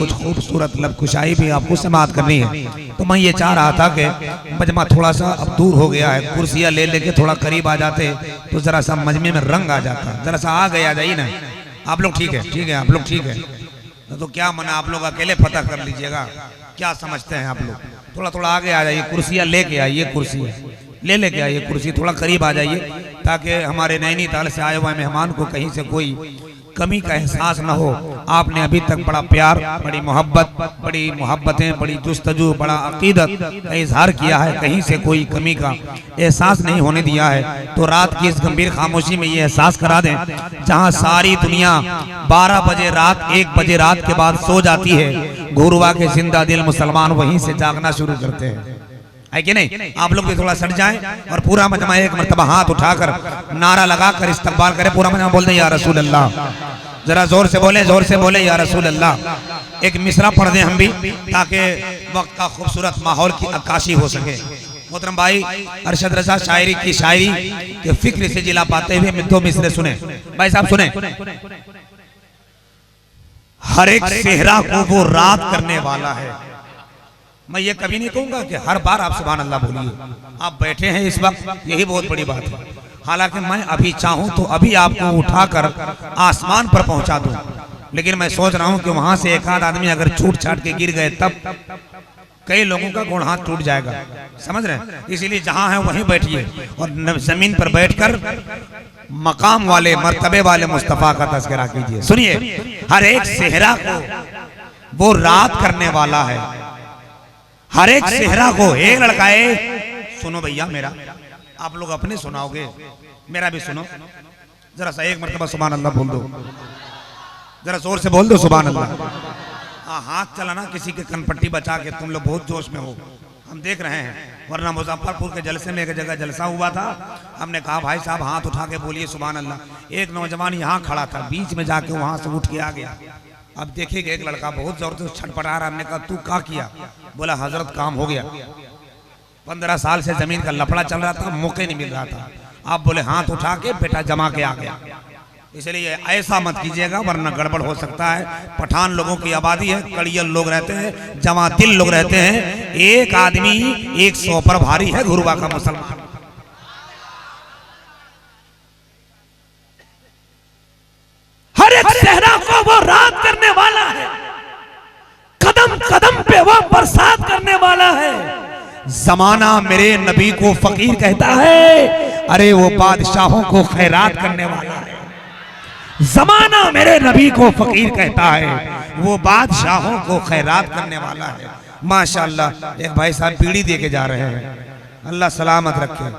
कुछ खूबसूरत लबकुशाई भी आपको समाप्त करनी है। तो मैं ये चाह रहा था कि मजमा थोड़ा सा अब दूर हो गया है, कुर्सियाँ ले लेके थोड़ा करीब आ जाते तो जरा सा मजमे में रंग आ जाता। जरा सा आ जाइए ना आप लोग। ठीक है आप लोग ठीक है। तो क्या मना, आप लोग अकेले पता कर लीजिएगा क्या समझते हैं आप लोग। थोड़ा थोड़ा आगे आ जाइए, कुर्सियाँ लेके आइए, कुर्सी लेके आइए, कुर्सी थोड़ा करीब आ जाइए ताकि हमारे नैनीताल से आए हुए मेहमान को कहीं से कोई कमी का एहसास न हो। आपने अभी तक बड़ा प्यार, बड़ी मोहब्बत, बड़ी मोहब्बतें, बड़ी जुस्तजू, बड़ा अकीदत का इजहार किया है, कहीं से कोई कमी का एहसास नहीं होने दिया है। तो रात की इस गंभीर खामोशी में ये एहसास करा दें, जहां सारी दुनिया 12 बजे रात 1 बजे रात के बाद सो जाती है, घुरवा के जिंदा दिल मुसलमान वहीं से जागना शुरू करते हैं, है कि नहीं। आप लोग भी थोड़ा सट जाएं और पूरा मजमा एक मरतबा हाथ उठाकर नारा लगाकर इस्तकबाल करें। पूरा मजमा बोल दें या रसूल अल्लाह। जरा जोर से बोले या रसूल अल्लाह। एक मिसरा पढ़ दें हम भी ताकि वक्त का खूबसूरत माहौल की अक्काशी हो सके। मोहतरम भाई अरशद रजा शायरी की शायरी के फिक्र से जिला पाते हुए दो मिसरे सुने। भाई साहब सुने। हर एक सेहरा को वो रात करने वाला है। मैं ये कभी नहीं कहूंगा कि हर बार आप सुभान अल्लाह बोलिए। आप बैठे हैं इस वक्त, यही बहुत बड़ी बात है। हालांकि मैं अभी चाहूं तो अभी आपको उठाकर आसमान पर पहुंचा दूं, लेकिन मैं सोच रहा हूं कि वहां से एक आध आदमी अगर छूट छाट के गिर गए तब कई लोगों का गुण हाथ टूट जाएगा, समझ रहे हैं। इसीलिए जहां है वहीं बैठिए और जमीन पर बैठकर मकाम वाले मर्तबे वाले मुस्तफा का तज़किरा कीजिए। सुनिए, हर एक सेहरा को वो रात करने वाला है। हर एक सेहरा को एक लड़का है। सुनो भैया मेरा, आप लोग अपने सुनाओगे, मेरा भी सुनो। जरा सा एक मरतबा सुभान अल्लाह बोल दो, जरा जोर से बोल दो सुभान अल्लाह। हाथ चलाना किसी के कनपट्टी बचा के, तुम लोग बहुत जोश में हो, हम देख रहे हैं। वरना मुजफ्फरपुर के जलसे में एक जगह जलसा हुआ था, हमने कहा भाई साहब हाथ उठा के बोलिए सुभान अल्लाह। एक नौजवान यहाँ खड़ा था, बीच में जाके वहां से उठ के आ गया। अब देखिएगा एक लड़का बहुत जोर से छटपटा रहा। हमने कहा तू क्या किया? बोला हजरत काम हो गया। 15 साल से जमीन का लफड़ा चल रहा था, मौके नहीं मिल रहा था। आप बोले हाथ उठा के बेटा जमा के आ गया। इसलिए ऐसा मत कीजिएगा वरना गड़बड़ हो सकता है। पठान लोगों की आबादी है, कड़ियल लोग रहते हैं, जमा दिल लोग रहते हैं। एक आदमी 100 पर भारी है, घुरवा का मुसलमान। हर एक सेहरा को वो रात करने वाला है, कदम कदम पे वो बरसात करने वाला है। जमाना मेरे नबी को फकीर कहता है, अरे वो बादशाहों को खैरात करने वाला है। जमाना मेरे नबी को फकीर कहता है, वो बादशाहों को खैरात करने वाला है। माशाअल्लाह एक भाई साहब बीड़ी दे के जा रहे हैं, अल्लाह सलामत रखे।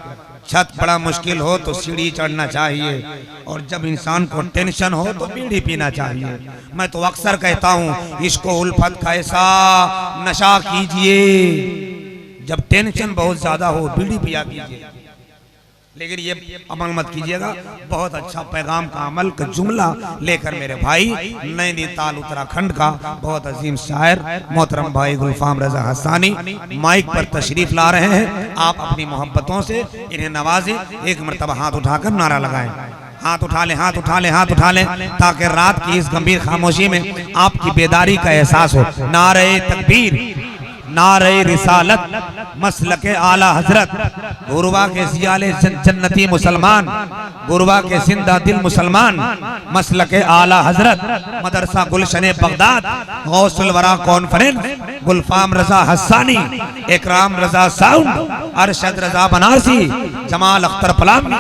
छत बड़ा मुश्किल हो तो सीढ़ी चढ़ना चाहिए, और जब इंसान को टेंशन हो तो बीड़ी पीना चाहिए। मैं तो अक्सर कहता हूँ इसको उल्फत का ऐसा नशा कीजिए, जब टेंशन बहुत ज्यादा हो बीड़ी पिया कीजिए। लेकिन ये अमल मत कीजिएगा। बहुत अच्छा पैगाम का अमल का जुमला लेकर मेरे भाई नैनीताल उत्तराखंड का बहुत अजीम शायर मोहतरम भाई गुलफाम रजा हसानी माइक पर तशरीफ ला रहे हैं। आप अपनी मोहब्बतों से इन्हें नवाजें। एक मरतबा हाथ उठाकर नारा लगाएं। हाथ उठा लें, हाथ उठा लें, हाथ उठा लें, ताकि रात की इस गंभीर खामोशी में आपकी बेदारी का एहसास हो। नारे तकबीर, नारे रिसालत, मसलके आला हजरत, गुरवा के सियाले जन्नती मुसलमान, गुरवा के जिंदा दिल मुसलमान, मसलके आला हजरत, मदरसा गुलशन बगदाद, गौसुल वरा कॉन्फ्रेंस, गुलफाम रजा हसानी, इकराम रजा साउंड, अरशद रजा बनारसी, जमाल अख्तर पलामी,